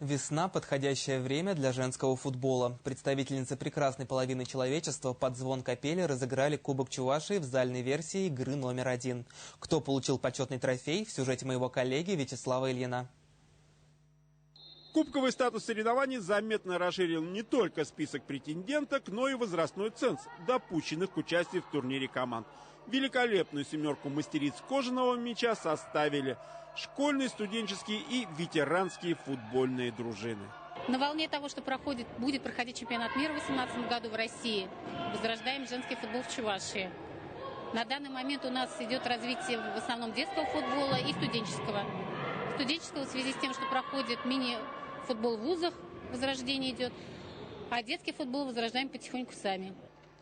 Весна – подходящее время для женского футбола. Представительницы прекрасной половины человечества под звон капели разыграли Кубок Чувашии в зальной версии игры номер 1. Кто получил почетный трофей, в сюжете моего коллеги Вячеслава Ильина. Кубковый статус соревнований заметно расширил не только список претенденток, но и возрастной ценз допущенных к участию в турнире команд. Великолепную семерку мастериц кожаного мяча составили школьные, студенческие и ветеранские футбольные дружины. На волне того, что будет проходить чемпионат мира в 2018 году в России, возрождаем женский футбол в Чувашии. На данный момент у нас идет развитие в основном детского футбола и студенческого. Студенческого в связи с тем, что проходит мини-футбол в вузах, возрождение идет, а детский футбол возрождаем потихоньку сами.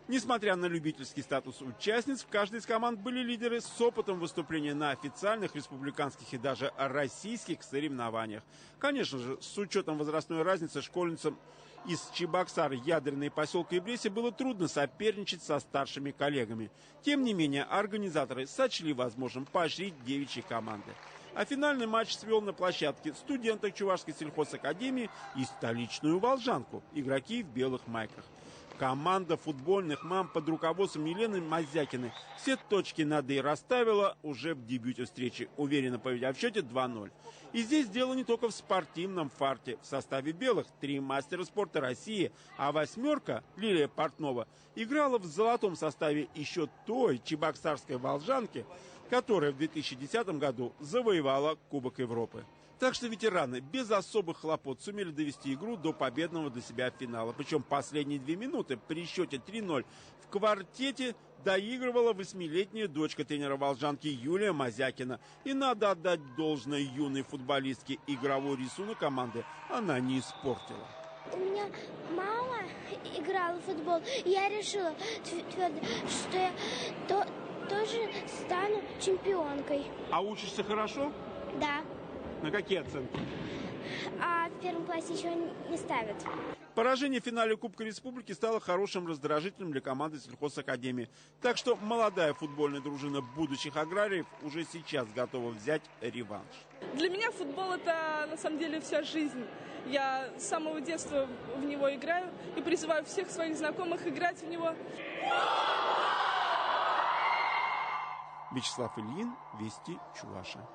Несмотря на любительский статус участниц, в каждой из команд были лидеры с опытом выступления на официальных, республиканских и даже российских соревнованиях. Конечно же, с учетом возрастной разницы школьницам из Чебоксар, Ядерной поселка и Бреси было трудно соперничать со старшими коллегами. Тем не менее, организаторы сочли возможным поощрить девичьи команды. А финальный матч свел на площадке студенток Чувашской сельхозакадемии и столичную волжанку, игроки в белых майках. Команда футбольных мам под руководством Елены Мазякиной все точки над «и» расставила уже в дебюте встречи, уверенно поведя в счете 2-0. И здесь дело не только в спортивном фарте. В составе белых 3 мастера спорта России, а восьмерка, Лилия Портнова, играла в золотом составе еще той чебоксарской волжанки, которая в 2010 году завоевала Кубок Европы. Так что ветераны без особых хлопот сумели довести игру до победного для себя финала. Причем последние 2 минуты при счете 3-0 в квартете доигрывала 8-летняя дочка тренера волжанки Юлия Мазякина. И надо отдать должное юной футболистке, игровой рисунок команды она не испортила. У меня мама играла в футбол, и я решила твердо, что я тоже стану чемпионкой. А учишься хорошо? Да. На какие оценки? А в первом классе еще не ставят. Поражение в финале Кубка Республики стало хорошим раздражителем для команды сельхозакадемии. Так что молодая футбольная дружина будущих аграриев уже сейчас готова взять реванш. Для меня футбол – это на самом деле вся жизнь. Я с самого детства в него играю и призываю всех своих знакомых играть в него. Вячеслав Ильин, Вести, Чувашия.